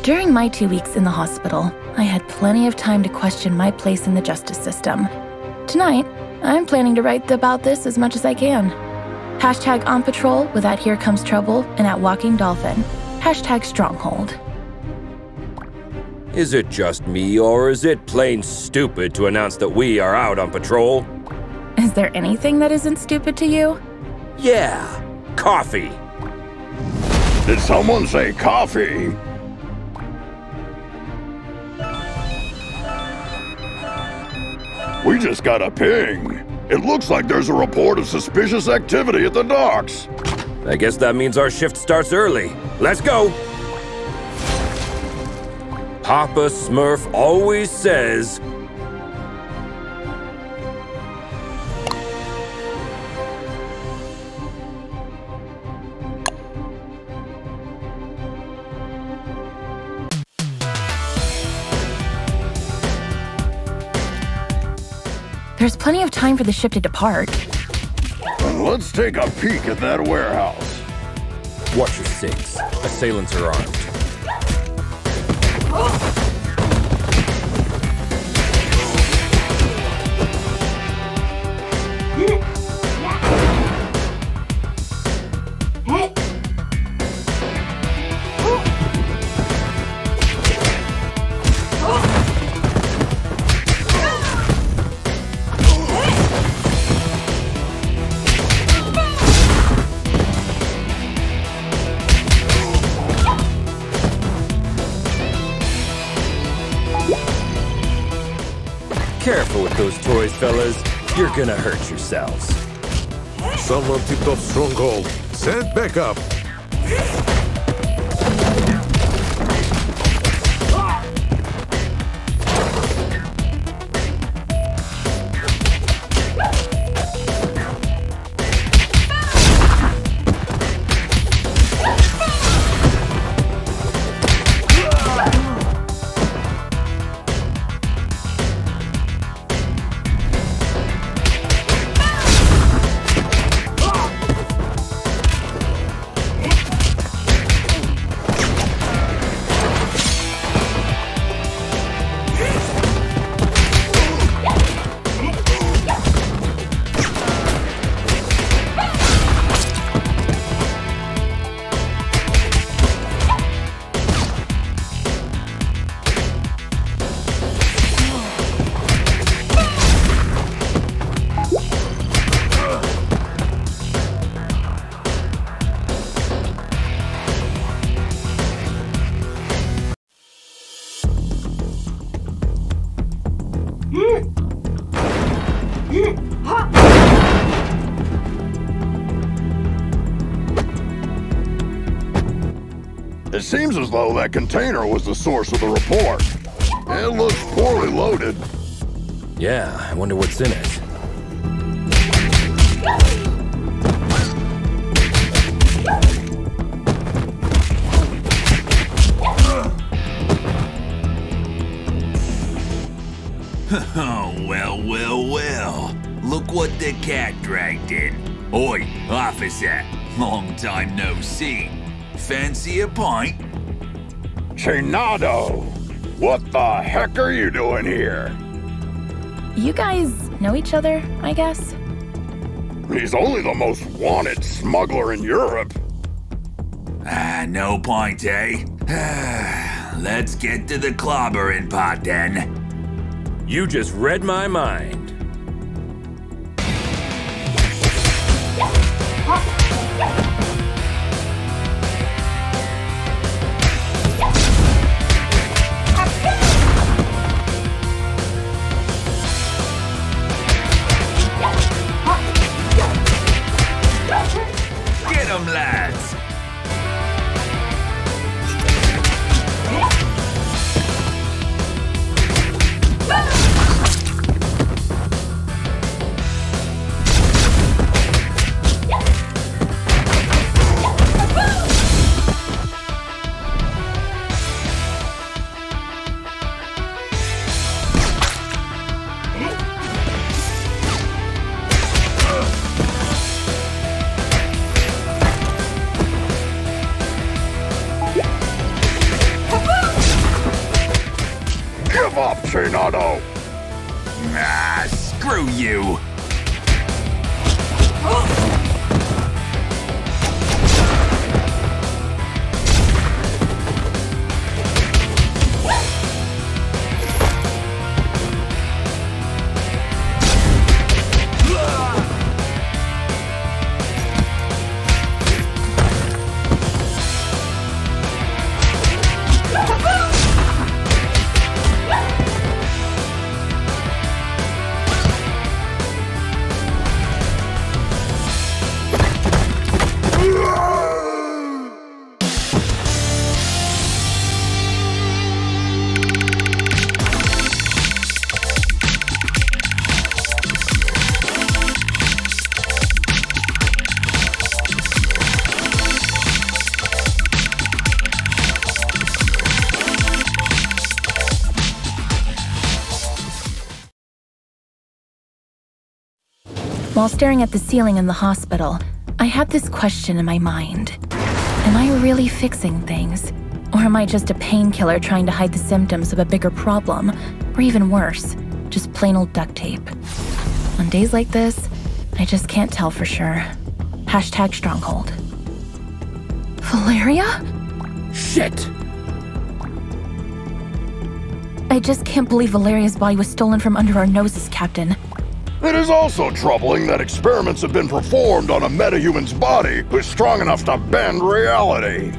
During my 2 weeks in the hospital, I had plenty of time to question my place in the justice system. Tonight, I'm planning to write about this as much as I can. Hashtag on patrol with at Here Comes Trouble and at Walking Dolphin. Hashtag Stronghold. Is it just me, or is it plain stupid to announce that we are out on patrol? Is there anything that isn't stupid to you? Yeah, coffee. Did someone say coffee? We just got a ping. It looks like there's a report of suspicious activity at the docks. I guess that means our shift starts early. Let's go! Papa Smurf always says... There's plenty of time for the ship to depart. Let's take a peek at that warehouse. Watch your six. Assailants are armed. Careful with those toys, fellas. You're gonna hurt yourselves. Someone tipped off Stronghold. Send backup. It seems as though that container was the source of the report. It looks poorly loaded. Yeah, I wonder what's in it. Oh, well. Look what the cat dragged in. Oi, officer. Long time no see. Fancy a pint? Chinado! What the heck are you doing here? You guys know each other, I guess? He's only the most wanted smuggler in Europe. No point, eh? Let's get to the clobbering pot, then. You just read my mind. Get 'em, lads! up, Chinado! Ah, screw you! While staring at the ceiling in the hospital, I had this question in my mind. Am I really fixing things? Or am I just a painkiller trying to hide the symptoms of a bigger problem? Or even worse, just plain old duct tape? On days like this, I just can't tell for sure. Hashtag Stronghold. Valeria? Shit! I just can't believe Valeria's body was stolen from under our noses, Captain. It is also troubling that experiments have been performed on a metahuman's body who's strong enough to bend reality.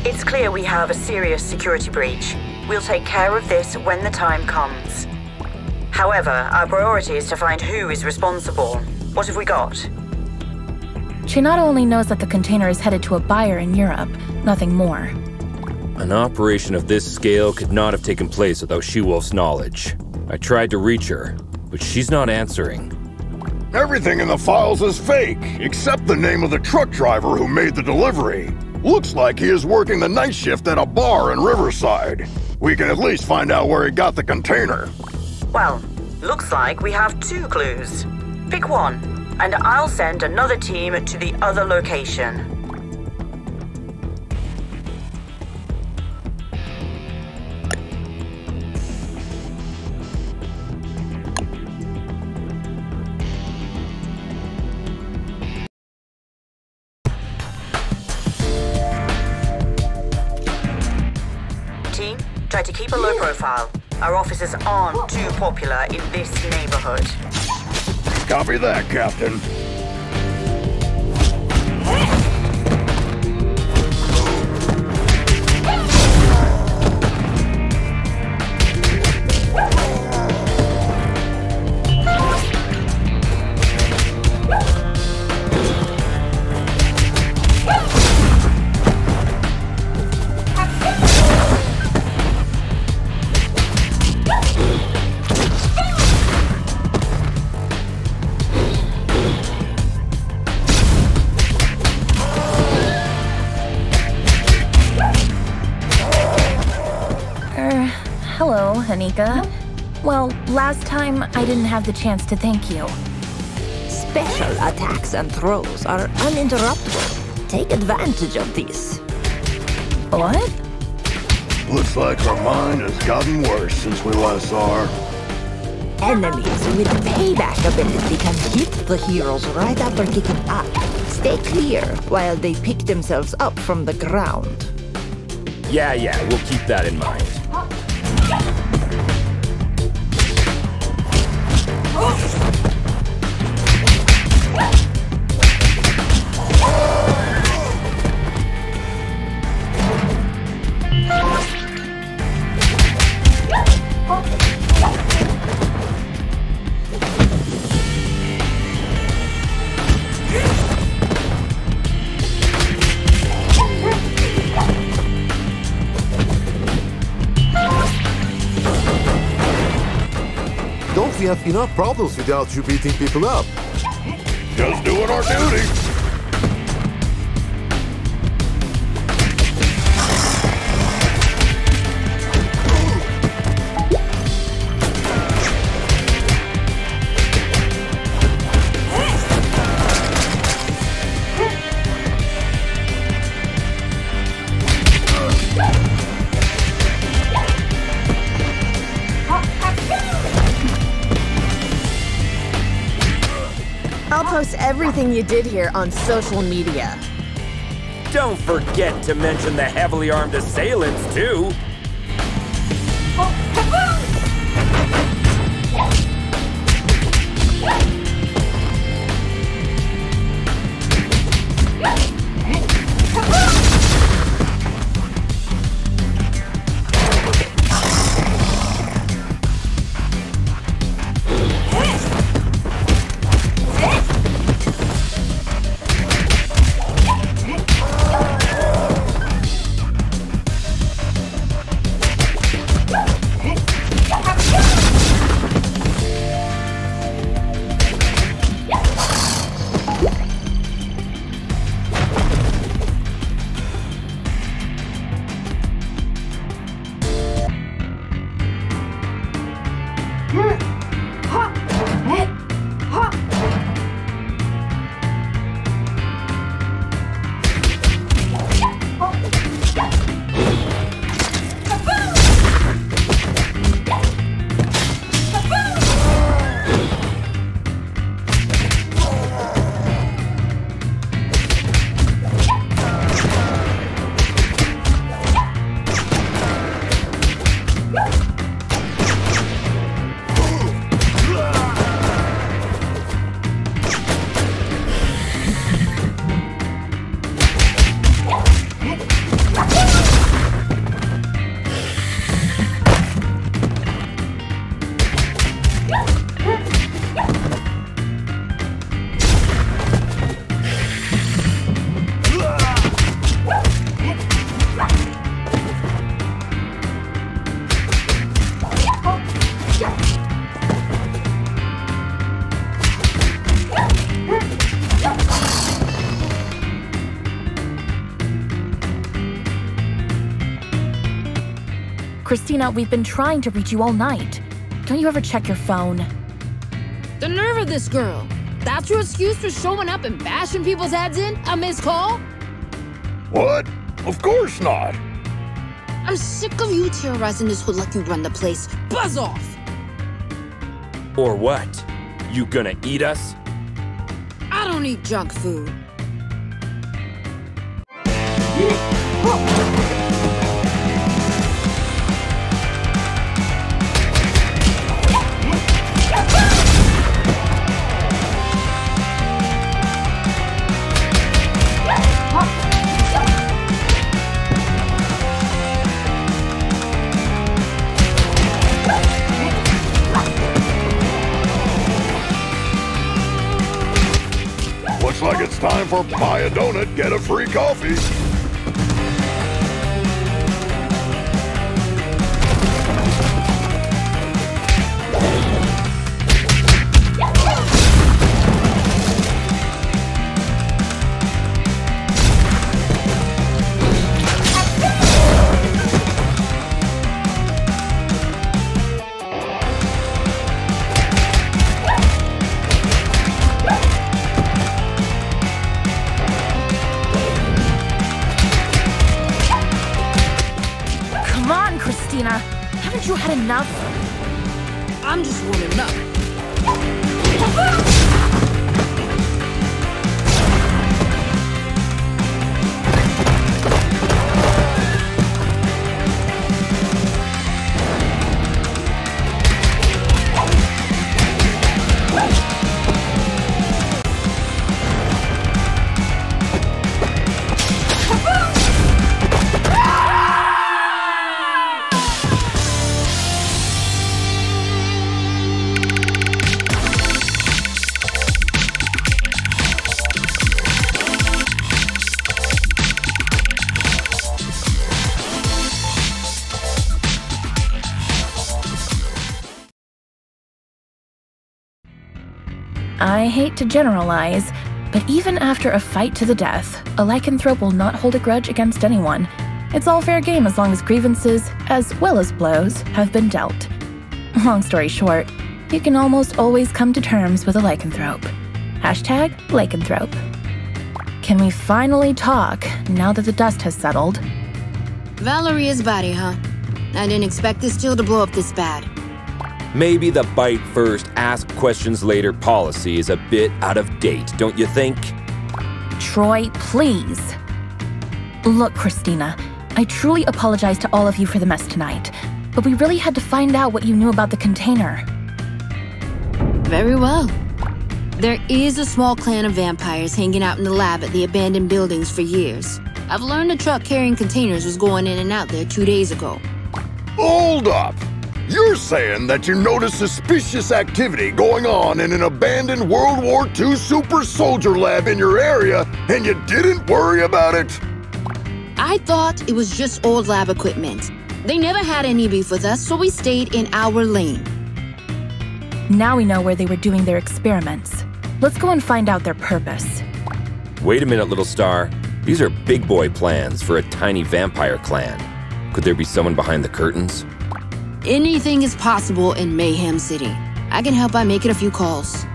It's clear we have a serious security breach. We'll take care of this when the time comes. However, our priority is to find who is responsible. What have we got? Chinado only knows that the container is headed to a buyer in Europe, nothing more. An operation of this scale could not have taken place without She-Wolf's knowledge. I tried to reach her, but she's not answering. Everything in the files is fake, except the name of the truck driver who made the delivery. Looks like he is working the night shift at a bar in Riverside. We can at least find out where he got the container. Well, looks like we have 2 clues. Pick one, and I'll send another team to the other location. Team, try to keep a low profile. Our officers aren't too popular in this neighborhood. Copy that, Captain. Hello, Anika. Well, last time I didn't have the chance to thank you. Special attacks and throws are uninterruptible. Take advantage of these. What? Looks like her mind has gotten worse since we last saw her. Enemies with payback ability can hit the heroes right after kicking up. Stay clear while they pick themselves up from the ground. Yeah, we'll keep that in mind. We have enough problems without you beating people up. Just doing our duty. everything you did here on social media. Don't forget to mention the heavily armed assailants, too. Christina, we've been trying to reach you all night. Don't you ever check your phone? The nerve of this girl. That's your excuse for showing up and bashing people's heads in? A missed call? What? Of course not. I'm sick of you terrorizing this hood like you run the place. Buzz off! Or what? You gonna eat us? I don't eat junk food. Looks like it's time for buy a donut, get a free coffee. Christina, haven't you had enough? I'm just warming up. I hate to generalize, but even after a fight to the death, a lycanthrope will not hold a grudge against anyone. It's all fair game as long as grievances, as well as blows, have been dealt. Long story short, you can almost always come to terms with a lycanthrope. Hashtag lycanthrope. Can we finally talk now that the dust has settled? Valeria's body, huh? I didn't expect this deal to blow up this bad. Maybe the bite first, ask questions later policy is a bit out of date, don't you think? Troy, please. Look, Christina, I truly apologize to all of you for the mess tonight, but we really had to find out what you knew about the container. Very well. There is a small clan of vampires hanging out in the lab at the abandoned buildings for years. I've learned a truck carrying containers was going in and out there 2 days ago. Hold up! You're saying that you noticed suspicious activity going on in an abandoned World War II super soldier lab in your area, and you didn't worry about it? I thought it was just old lab equipment. They never had any beef with us, so we stayed in our lane. Now we know where they were doing their experiments. Let's go and find out their purpose. Wait a minute, little star. These are big boy plans for a tiny vampire clan. Could there be someone behind the curtains? Anything is possible in Mayhem City. I can help by making a few calls.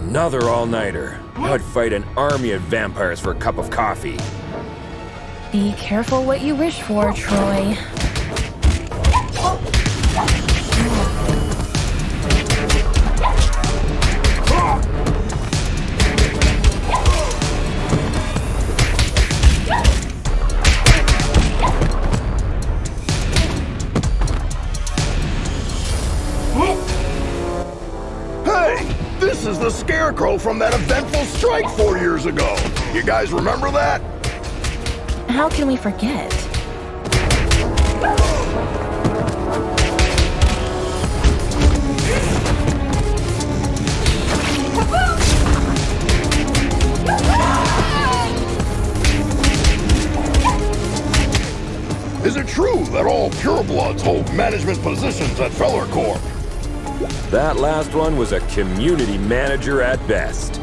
Another all-nighter. I would fight an army of vampires for a cup of coffee. Be careful what you wish for, Troy. This is the Scarecrow from that eventful strike 4 years ago. You guys remember that? How can we forget? Is it true that all purebloods hold management positions at Feller Corp? That last one was a community manager at best.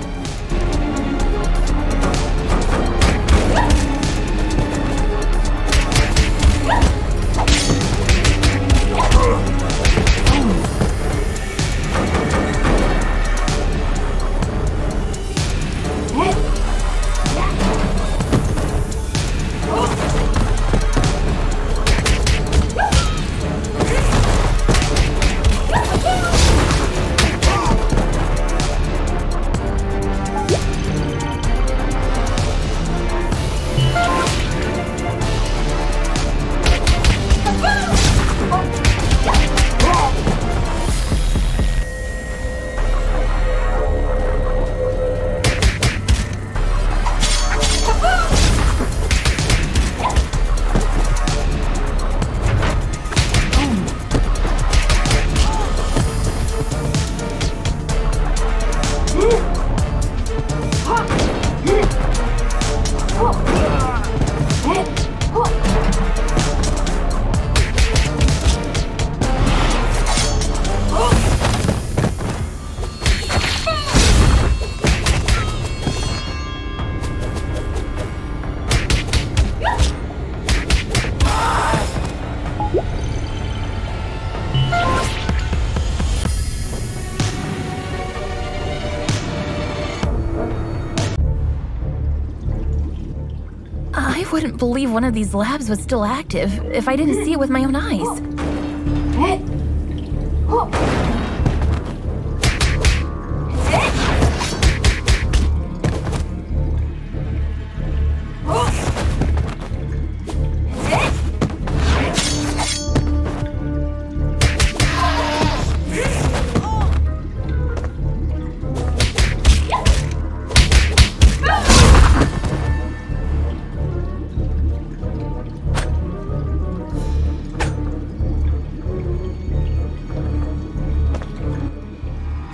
I wouldn't believe one of these labs was still active if I didn't see it with my own eyes.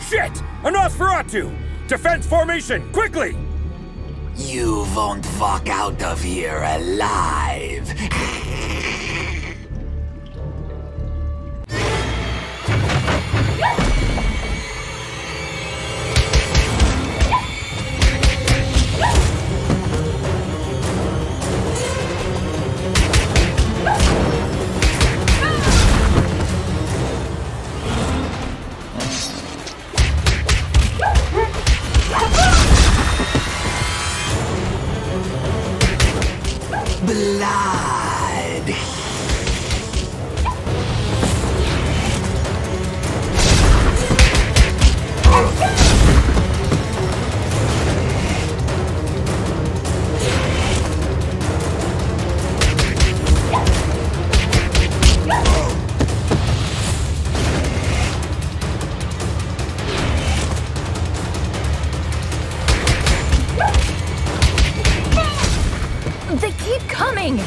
Shit! A Nosferatu! Defense formation, quickly! You won't walk out of here alive. blood. They keep coming!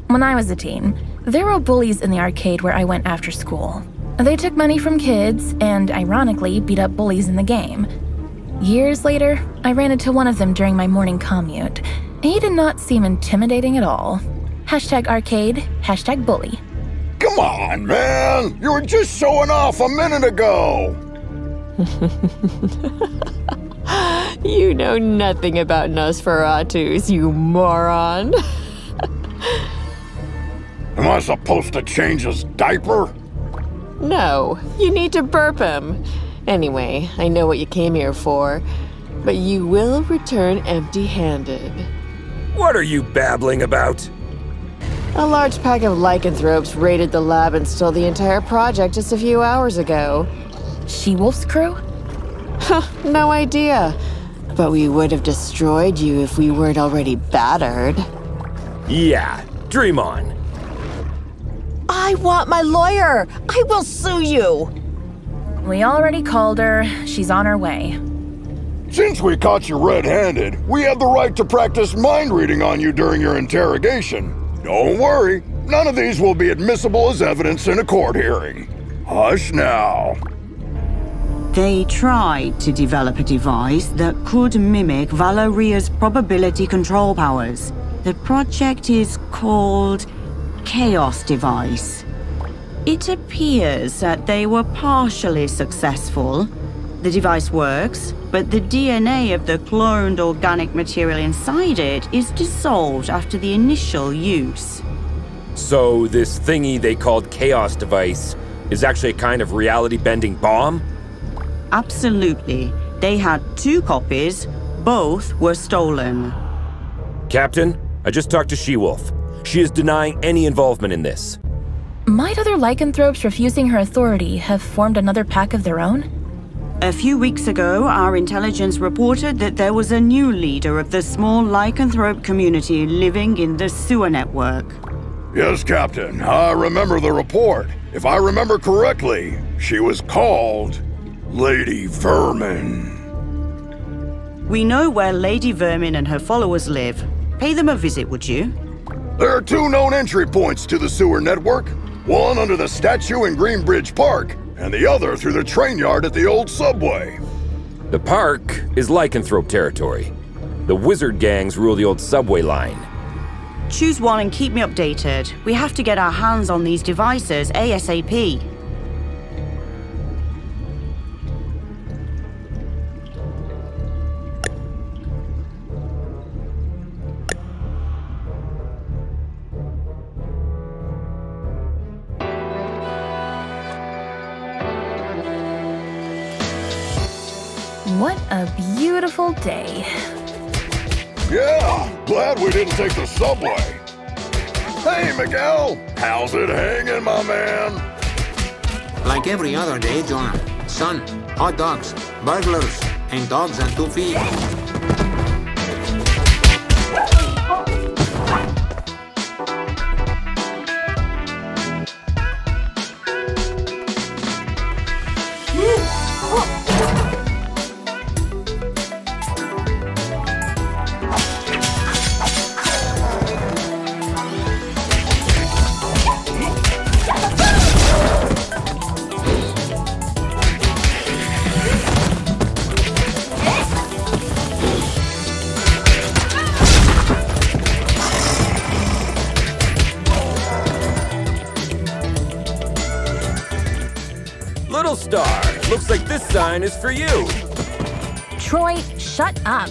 When I was a teen, there were bullies in the arcade where I went after school. They took money from kids and, ironically, beat up bullies in the game. Years later, I ran into one of them during my morning commute. He did not seem intimidating at all. #arcade, #bully. Come on, man! You were just showing off a minute ago! You know nothing about Nosferatus, you moron. Am I supposed to change his diaper? No, you need to burp him. Anyway, I know what you came here for, but you will return empty-handed. What are you babbling about? A large pack of lycanthropes raided the lab and stole the entire project just a few hours ago. She-Wolf's crew? No idea. But we would have destroyed you if we weren't already battered. Yeah, dream on. I want my lawyer! I will sue you! We already called her. She's on her way. Since we caught you red-handed, we have the right to practice mind reading on you during your interrogation. Don't worry, none of these will be admissible as evidence in a court hearing. Hush now. They tried to develop a device that could mimic Valeria's probability control powers. The project is called Chaos Device. It appears that they were partially successful. The device works, but the DNA of the cloned organic material inside it is dissolved after the initial use. So this thingy they called Chaos Device is actually a kind of reality-bending bomb? Absolutely. They had 2 copies. Both were stolen. Captain, I just talked to She-Wolf. She is denying any involvement in this. Might other lycanthropes refusing her authority have formed another pack of their own? A few weeks ago, our intelligence reported that there was a new leader of the small lycanthrope community living in the sewer network. Yes, Captain. I remember the report. If I remember correctly, she was called Lady Vermin. We know where Lady Vermin and her followers live. Pay them a visit, would you? There are 2 known entry points to the sewer network. One under the statue in Greenbridge Park, and the other through the train yard at the old subway. The park is lycanthrope territory. The wizard gangs rule the old subway line. Choose one and keep me updated. We have to get our hands on these devices ASAP. What a beautiful day. Yeah, glad we didn't take the subway. Hey, Miguel, how's it hanging, my man? Like every other day, John. Sun, hot dogs, burglars, and dogs on 2 feet. star. Looks like this sign is for you. Troy, shut up.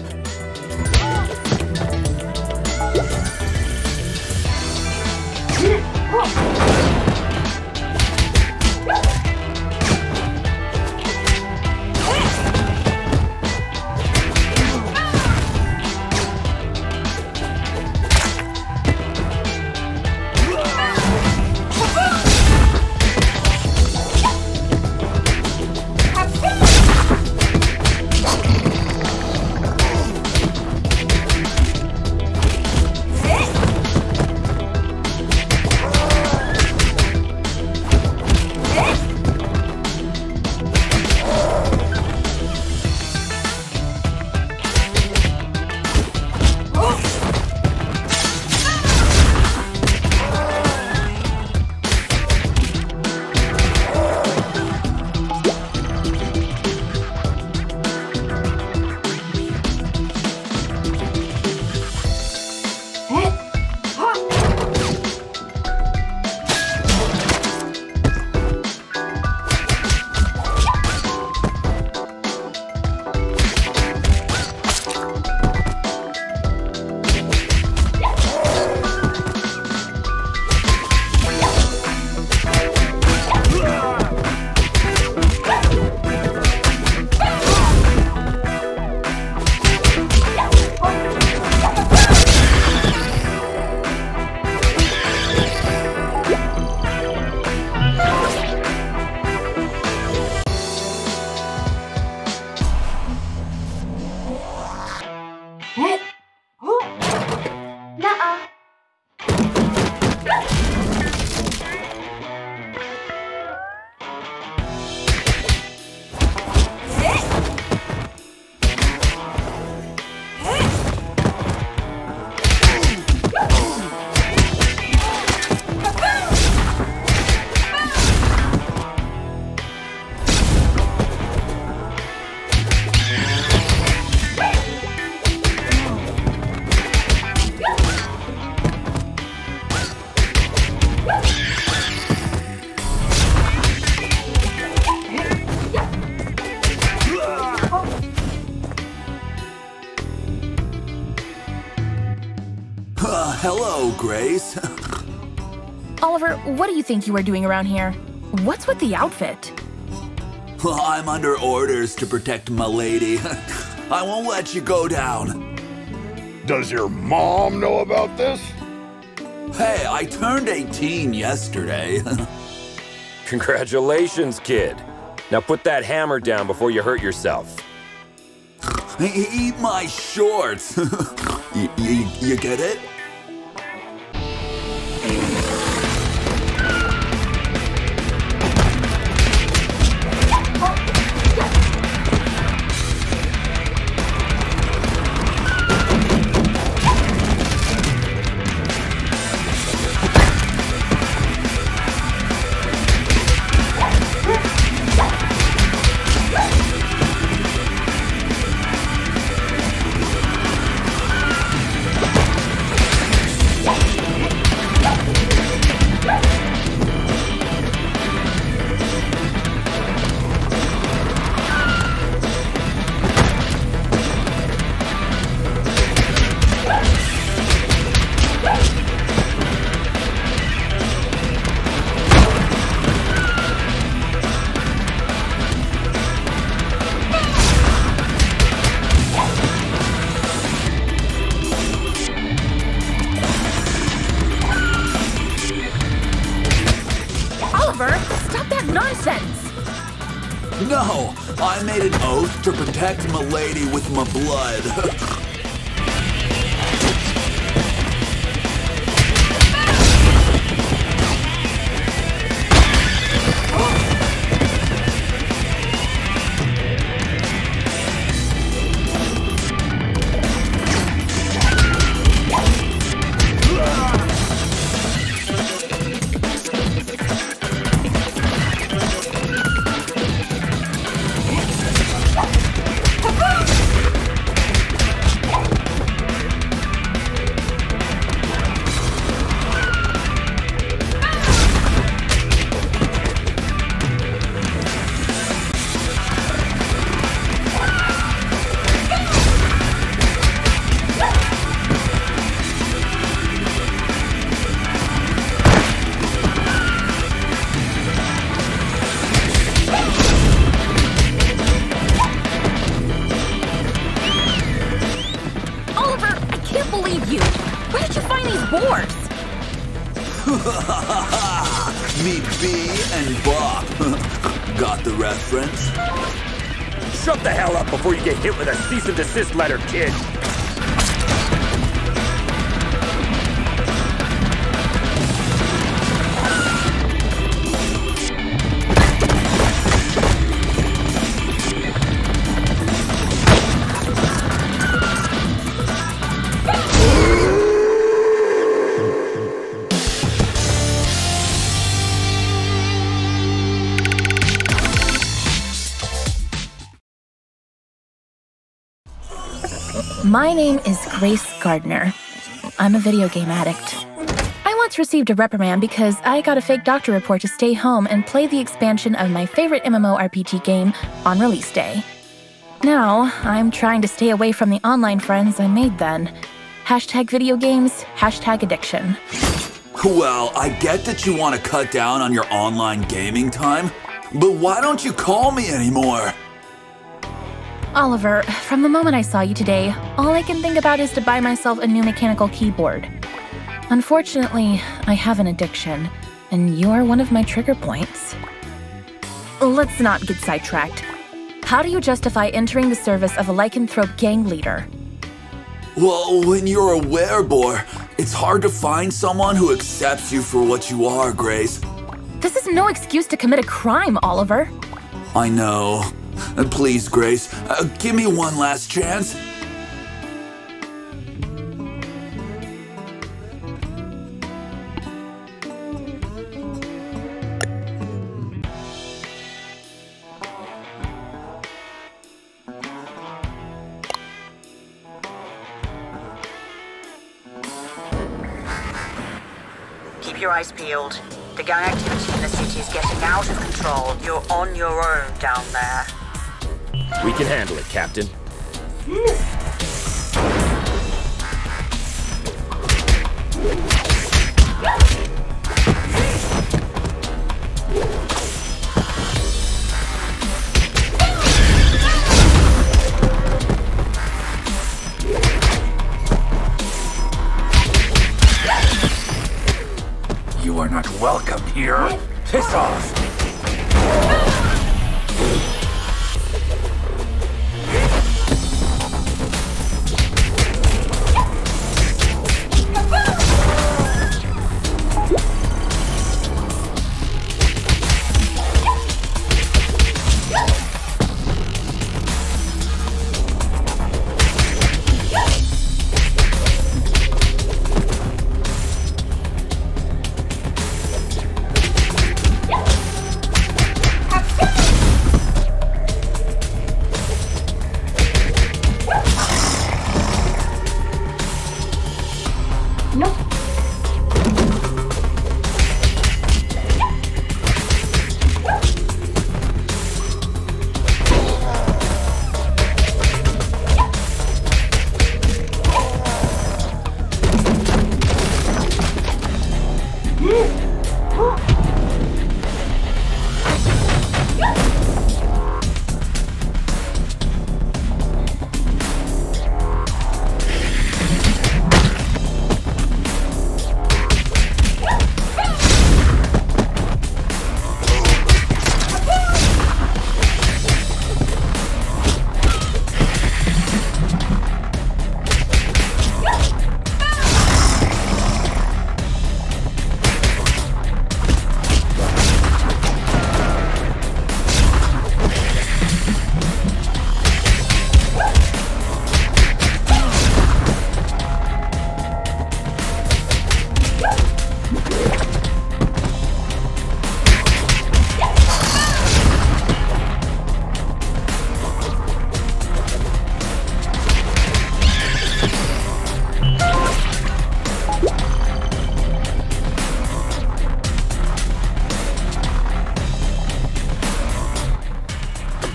Hello, Grace. Oliver, what do you think you are doing around here? What's with the outfit? I'm under orders to protect my lady. I won't let you go down. Does your mom know about this? Hey, I turned 18 yesterday. Congratulations, kid. Now put that hammer down before you hurt yourself. Eat my shorts. You get it? No, I made an oath to protect my lady with my blood. Where'd you find these boars? Meet B and Bob. Got the reference? Shut the hell up before you get hit with a cease and desist letter, kid! My name is Grace Gardner. I'm a video game addict. I once received a reprimand because I got a fake doctor report to stay home and play the expansion of my favorite MMORPG game on release day. Now, I'm trying to stay away from the online friends I made then. Hashtag video games, hashtag addiction. Well, I get that you want to cut down on your online gaming time, but why don't you call me anymore? Oliver, from the moment I saw you today, all I can think about is to buy myself a new mechanical keyboard. Unfortunately, I have an addiction, and you are one of my trigger points. Let's not get sidetracked. How do you justify entering the service of a lycanthrope gang leader? Well, when you're a werebore, it's hard to find someone who accepts you for what you are, Grace. This is no excuse to commit a crime, Oliver. I know. Please, Grace, give me one last chance. Keep your eyes peeled. The gang activity in the city is getting out of control. You're on your own down there. We can handle it, Captain. You are not welcome here. Piss off!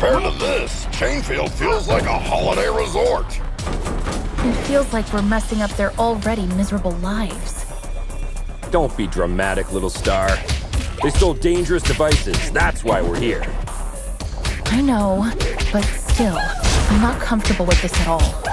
Compared to this, Chainfield feels like a holiday resort. It feels like we're messing up their already miserable lives. Don't be dramatic, little star. They stole dangerous devices. That's why we're here. I know, but still, I'm not comfortable with this at all.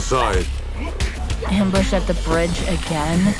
inside. Ambush at the bridge again?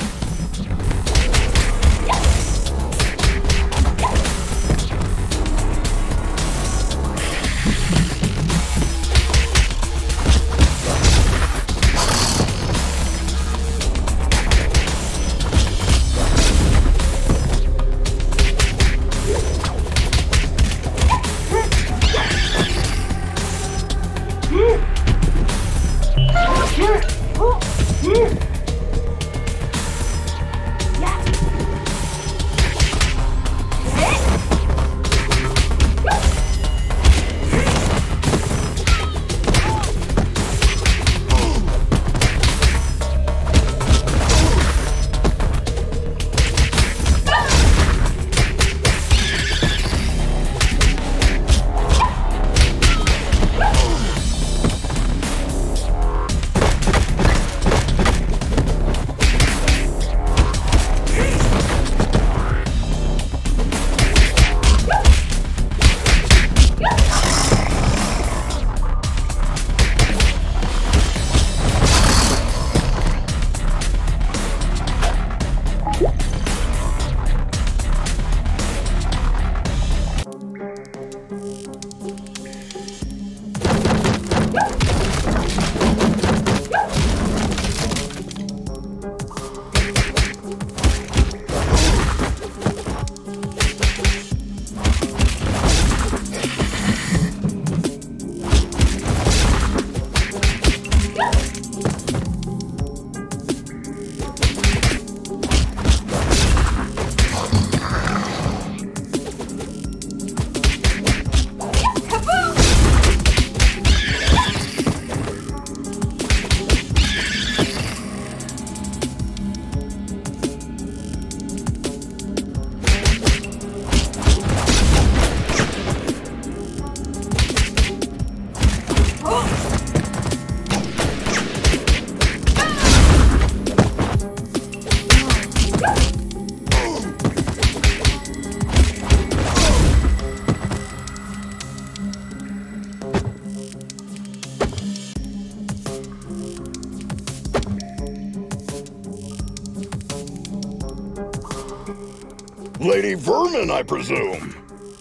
Lady Vermin, I presume.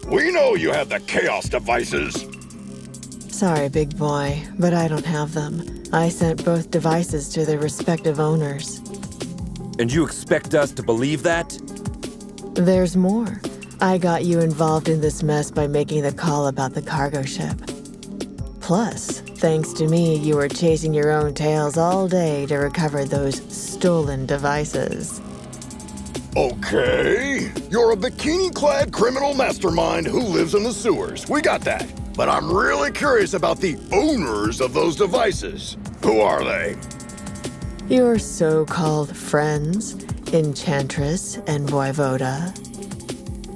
We know you have the Chaos devices. Sorry, big boy, but I don't have them. I sent both devices to their respective owners. And you expect us to believe that? There's more. I got you involved in this mess by making the call about the cargo ship. Plus, thanks to me, you were chasing your own tails all day to recover those stolen devices. Okay. You're a bikini-clad criminal mastermind who lives in the sewers. We got that. But I'm really curious about the owners of those devices. Who are they? Your so-called friends, Enchantress and Voivoda.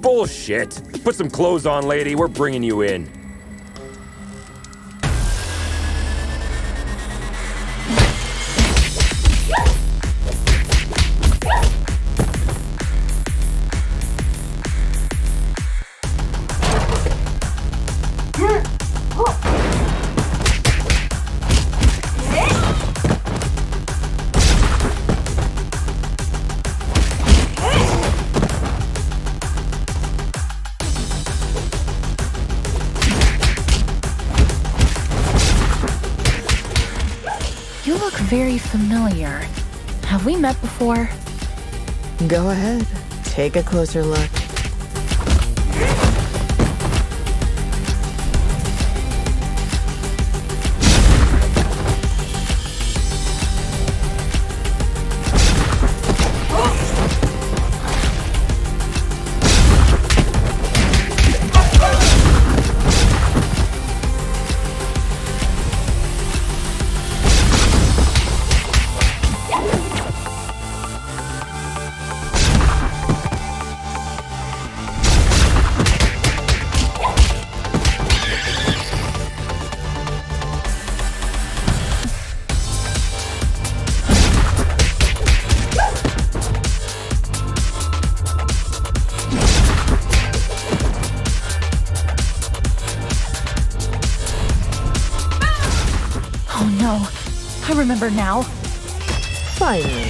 Bullshit. Put some clothes on, lady. We're bringing you in. Very familiar. Have we met before? Go ahead. Take a closer look. remember now. Finally.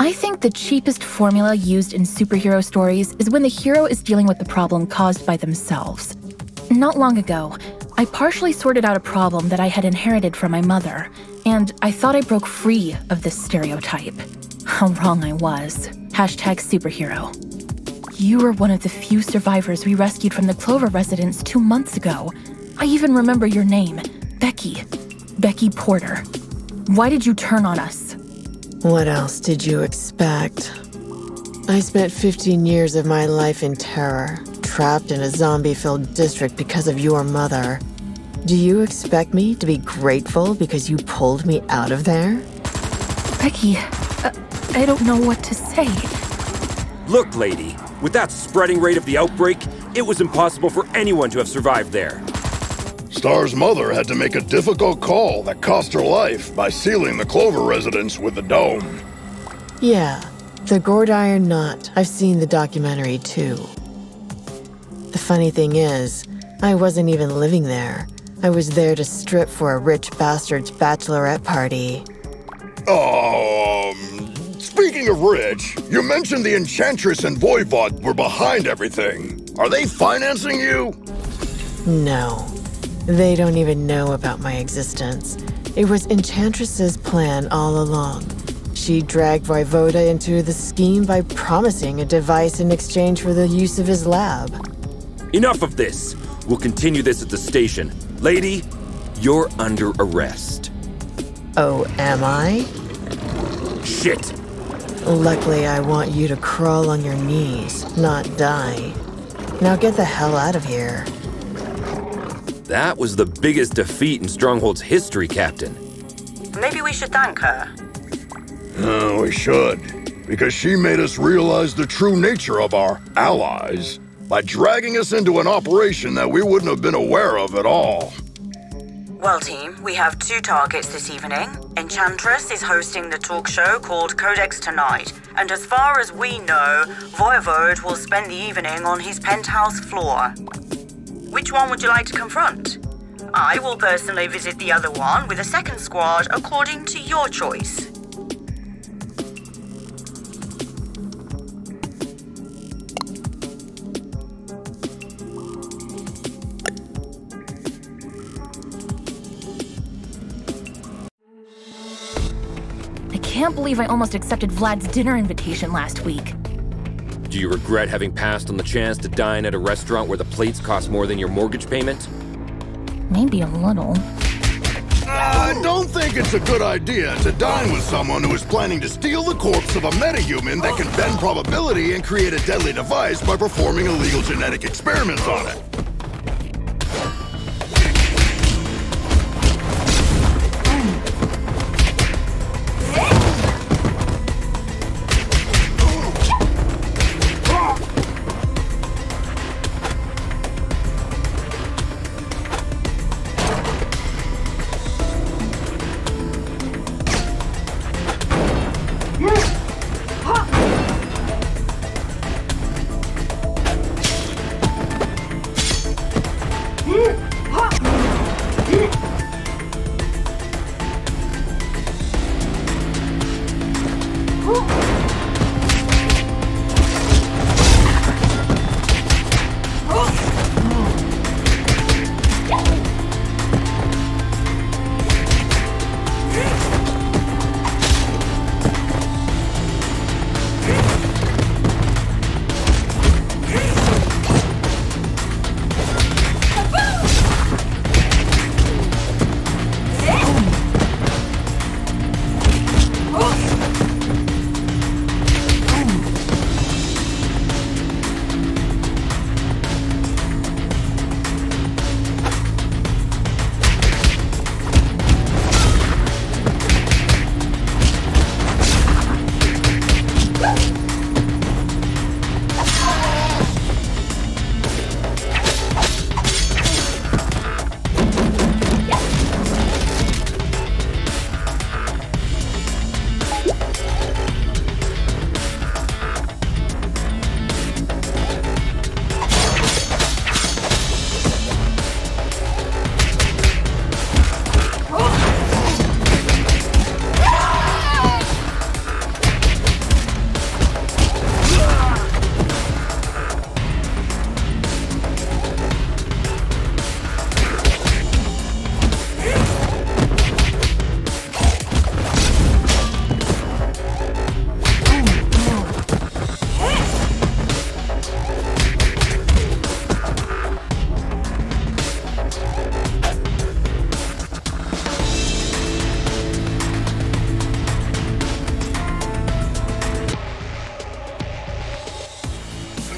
I think the cheapest formula used in superhero stories is when the hero is dealing with the problem caused by themselves. Not long ago, I partially sorted out a problem that I had inherited from my mother, and I thought I broke free of this stereotype. How wrong I was. #superhero. You were one of the few survivors we rescued from the Clover residence 2 months ago. I even remember your name, Becky. Becky Porter. Why did you turn on us? What else did you expect? I spent 15 years of my life in terror, trapped in a zombie-filled district because of your mother. Do you expect me to be grateful because you pulled me out of there? Becky, I don't know what to say. Look, lady, with that spreading rate of the outbreak, it was impossible for anyone to have survived there. Star's mother had to make a difficult call that cost her life by sealing the Clover residence with the dome. Yeah, the Gordiron Knot. I've seen the documentary too. The funny thing is, I wasn't even living there. I was there to strip for a rich bastard's bachelorette party. Speaking of rich, you mentioned the Enchantress and Voivod were behind everything. Are they financing you? No. They don't even know about my existence. It was Enchantress's plan all along. She dragged Voivoda into the scheme by promising a device in exchange for the use of his lab. Enough of this. We'll continue this at the station. Lady, you're under arrest. Oh, am I? Shit. Luckily, I want you to crawl on your knees, not die. Now get the hell out of here. That was the biggest defeat in Stronghold's history, Captain. Maybe we should thank her. We should, because she made us realize the true nature of our allies by dragging us into an operation that we wouldn't have been aware of at all. Well, team, we have 2 targets this evening. Enchantress is hosting the talk show called Codex Tonight, and as far as we know, Voivod will spend the evening on his penthouse floor. Which one would you like to confront? I will personally visit the other one with a second squad according to your choice. I can't believe I almost accepted Vlad's dinner invitation last week. Do you regret having passed on the chance to dine at a restaurant where the plates cost more than your mortgage payment? Maybe a little. I don't think it's a good idea to dine with someone who is planning to steal the corpse of a metahuman that can bend probability and create a deadly device by performing illegal genetic experiments on it.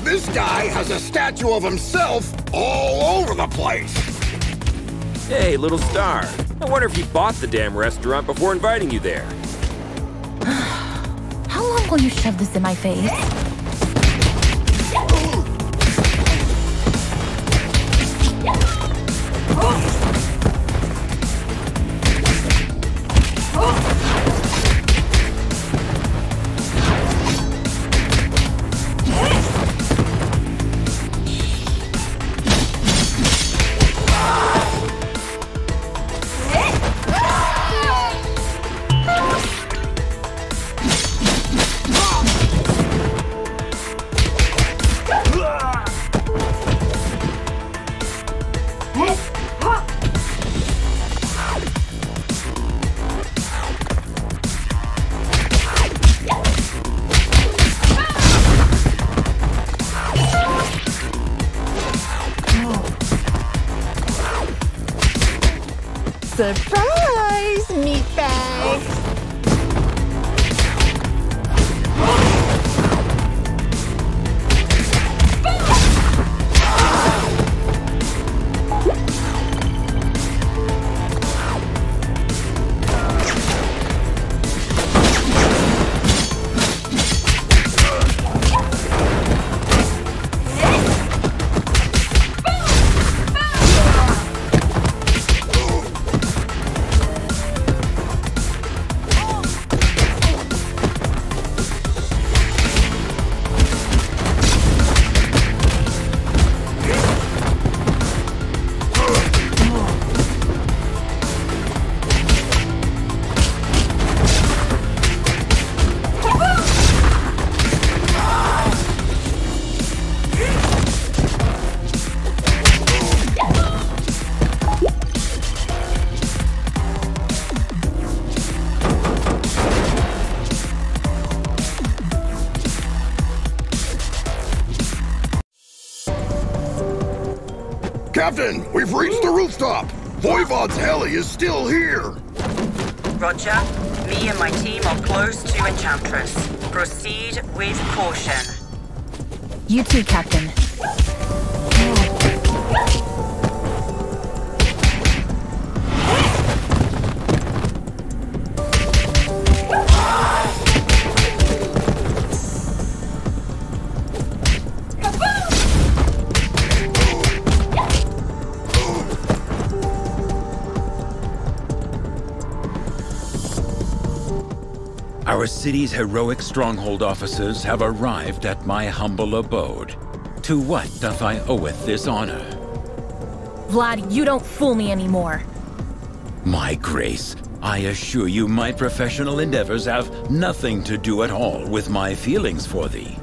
This guy has a statue of himself all over the place. Hey, little star. I wonder if you bought the damn restaurant before inviting you there. How long will you shove this in my face? Surprise, meatbag! Captain, we've reached the rooftop. Voivod's heli is still here. Roger. Me and my team are close to Enchantress. Proceed with caution. You too, Captain. Our city's heroic stronghold officers have arrived at my humble abode. To what doth I oweth this honor? Vlad, you don't fool me anymore. My grace, I assure you my professional endeavors have nothing to do at all with my feelings for thee.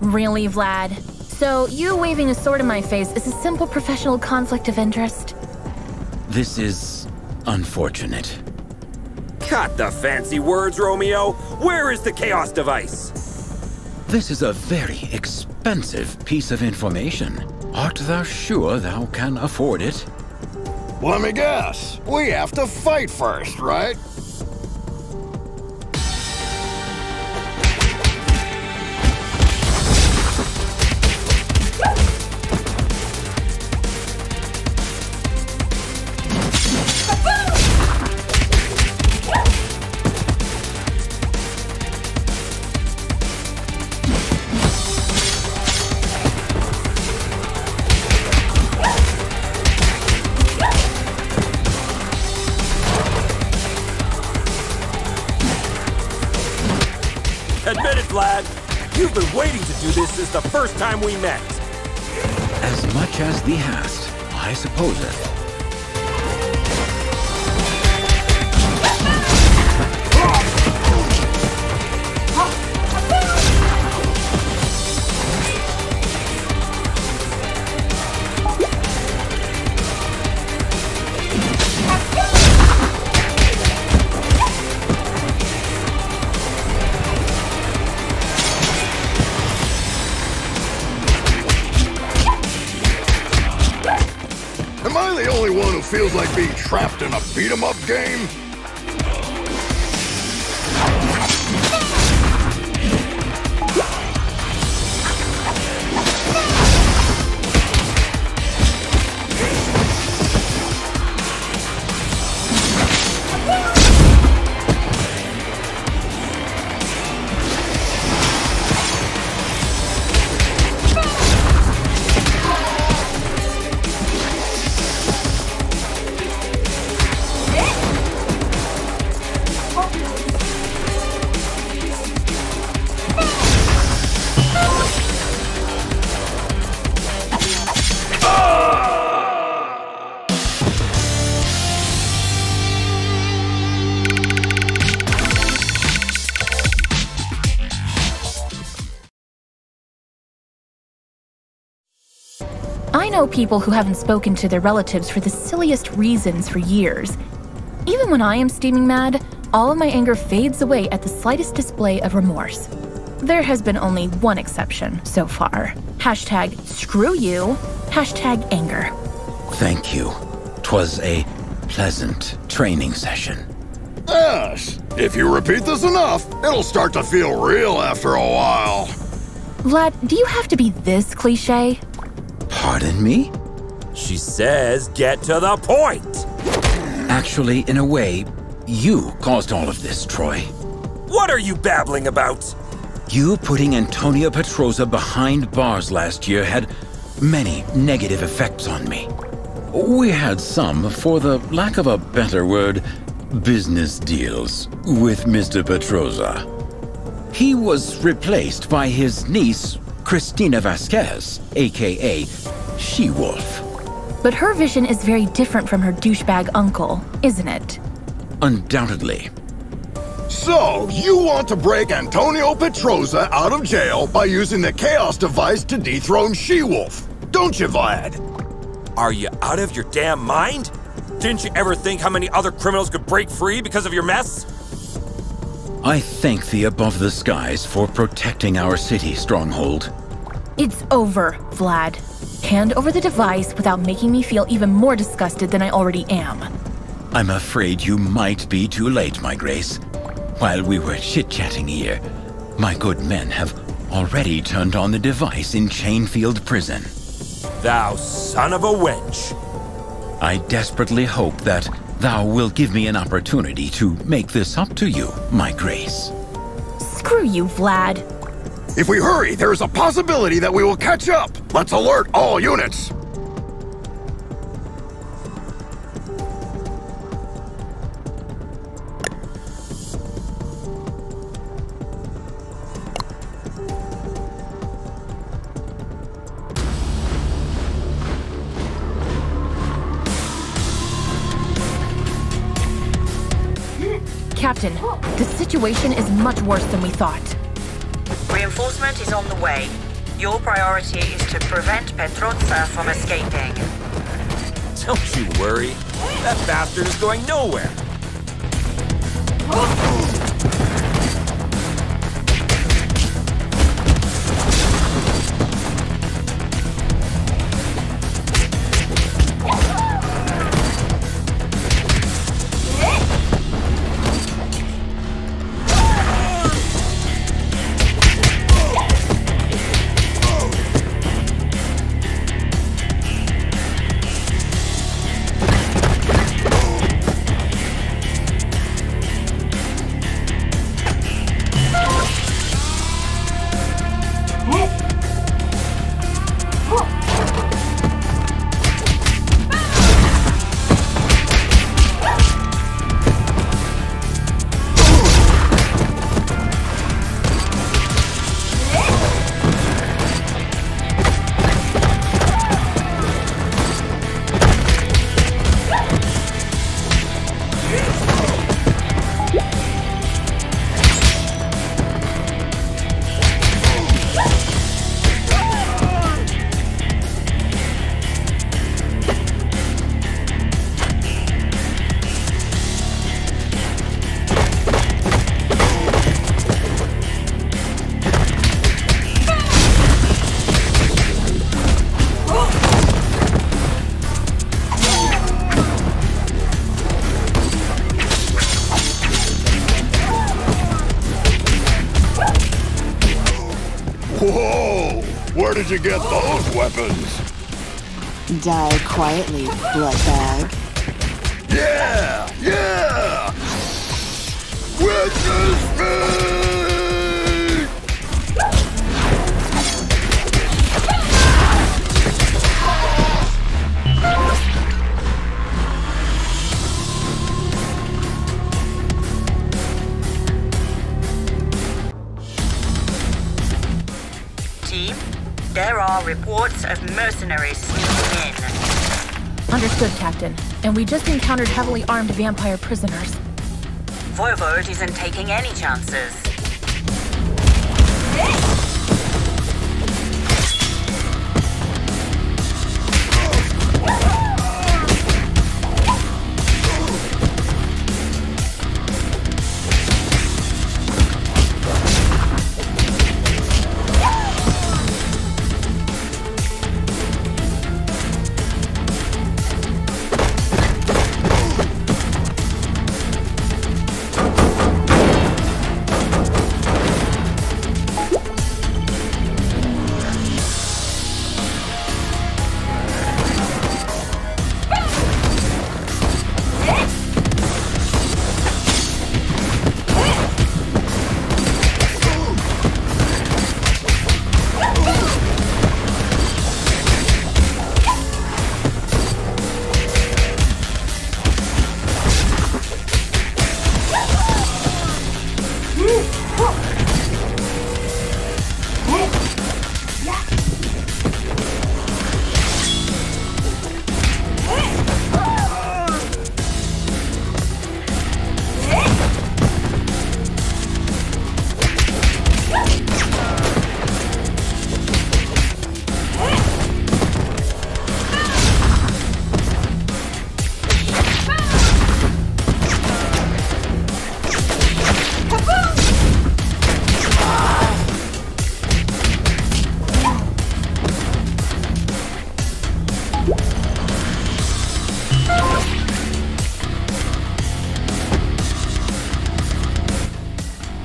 Really, Vlad? So you waving a sword in my face is a simple professional conflict of interest? This is unfortunate. Cut the fancy words, Romeo! Where is the Chaos device? This is a very expensive piece of information. Art thou sure thou can afford it? Let me guess. We have to fight first, right? Admit it, Vlad. You've been waiting to do this since the first time we met. As much as thee hast, I suppose it. Am I the only one who feels like being trapped in a beat-em-up game? I know people who haven't spoken to their relatives for the silliest reasons for years. Even when I am steaming mad, all of my anger fades away at the slightest display of remorse. There has been only one exception so far. Hashtag screw you, hashtag anger. Thank you. 'Twas a pleasant training session. Yes. If you repeat this enough, it'll start to feel real after a while. Vlad, do you have to be this cliche? Pardon me? She says get to the point. Actually, in a way, you caused all of this, Troy. What are you babbling about? You putting Antonia Petroza behind bars last year had many negative effects on me. We had some, for the lack of a better word, business deals with Mr. Petroza. He was replaced by his niece, Cristina Vasquez, aka She-Wolf. But her vision is very different from her douchebag uncle, isn't it? Undoubtedly. So, you want to break Antonio Petroza out of jail by using the Chaos device to dethrone She-Wolf, don't you, Vlad? Are you out of your damn mind? Didn't you ever think how many other criminals could break free because of your mess? I thank the above the skies for protecting our city, Stronghold. It's over, Vlad. Hand over the device without making me feel even more disgusted than I already am. I'm afraid you might be too late, my Grace. While we were chit-chatting here, my good men have already turned on the device in Chainfield Prison. Thou son of a wench. I desperately hope that thou wilt give me an opportunity to make this up to you, my Grace. Screw you, Vlad. If we hurry, there is a possibility that we will catch up. Let's alert all units. Captain, the situation is much worse than we thought. Reinforcement is on the way. Your priority is to prevent Petroza from escaping. Don't you worry. That bastard is going nowhere. Whoa! Where did you get those weapons? Die quietly, bloodbag. Yeah! Yeah! Witness me! Team, there are reports of mercenaries sneaking in. Understood, Captain. And we just encountered heavily armed vampire prisoners. Voivode isn't taking any chances.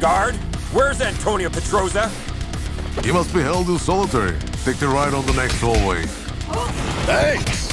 Guard, where's Antonio Petroza? He must be held in solitary. Take the ride on the next hallway. Thanks!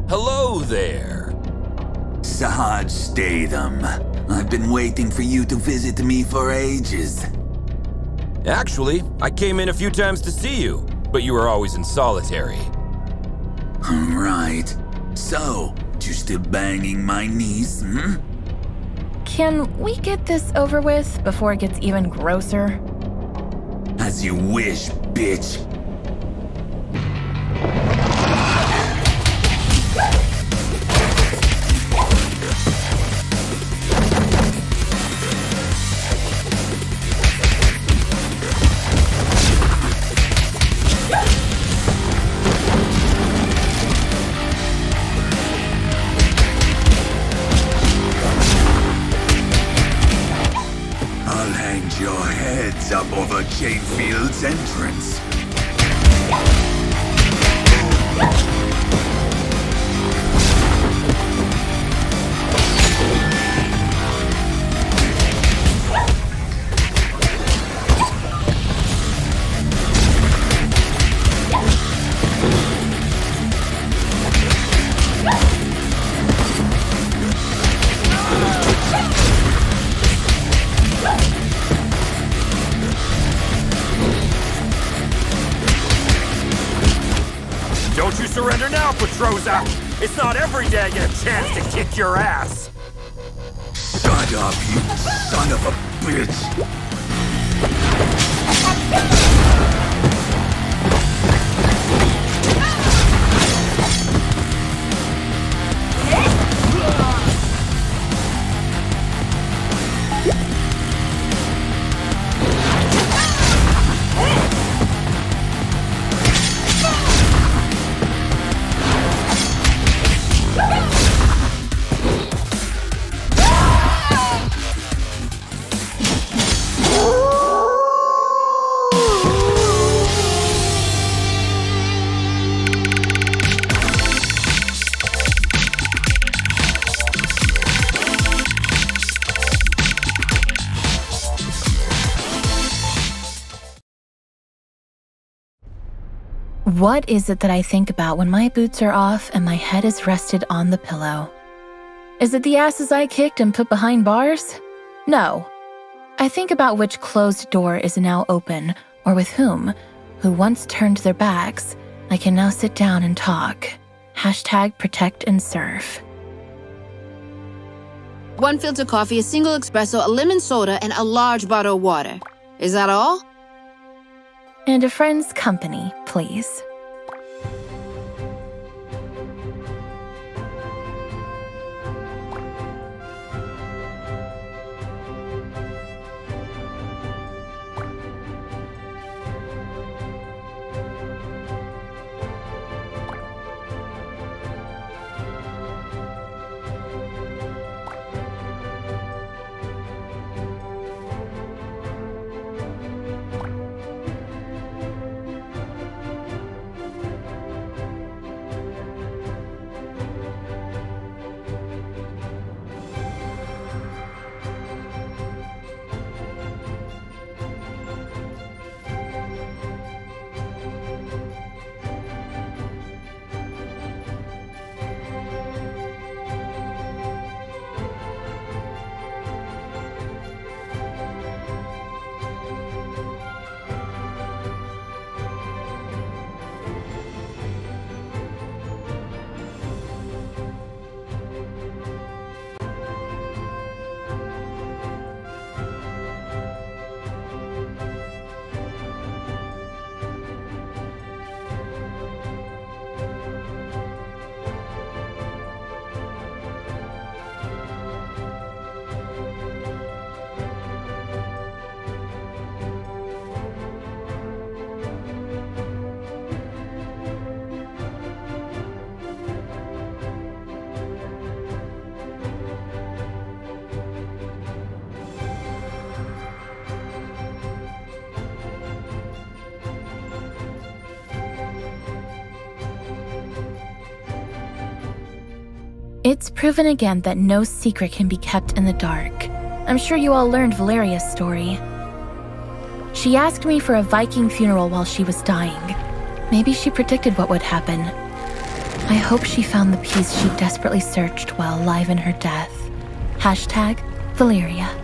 Hello there. Sahaj Statham. I've been waiting for you to visit me for ages. Actually, I came in a few times to see you, but you were always in solitary. Right. So, you still banging my niece, hmm? Can we get this over with before it gets even grosser? As you wish, bitch. Your heads up over Chainfield's entrance. Don't you surrender now, Petrosa! It's not every day I get a chance to kick your ass! Shut up, you son of a bitch! What is it that I think about when my boots are off and my head is rested on the pillow? Is it the asses I kicked and put behind bars? No. I think about which closed door is now open, or with whom, who once turned their backs, I can now sit down and talk. Hashtag protect and serve. 1 filter coffee, a single espresso, a lemon soda, and a large bottle of water. Is that all? And a friend's company, please. It's proven again that no secret can be kept in the dark. I'm sure you all learned Valeria's story. She asked me for a Viking funeral while she was dying. Maybe she predicted what would happen. I hope she found the peace she desperately searched while alive in her death. Hashtag Valeria.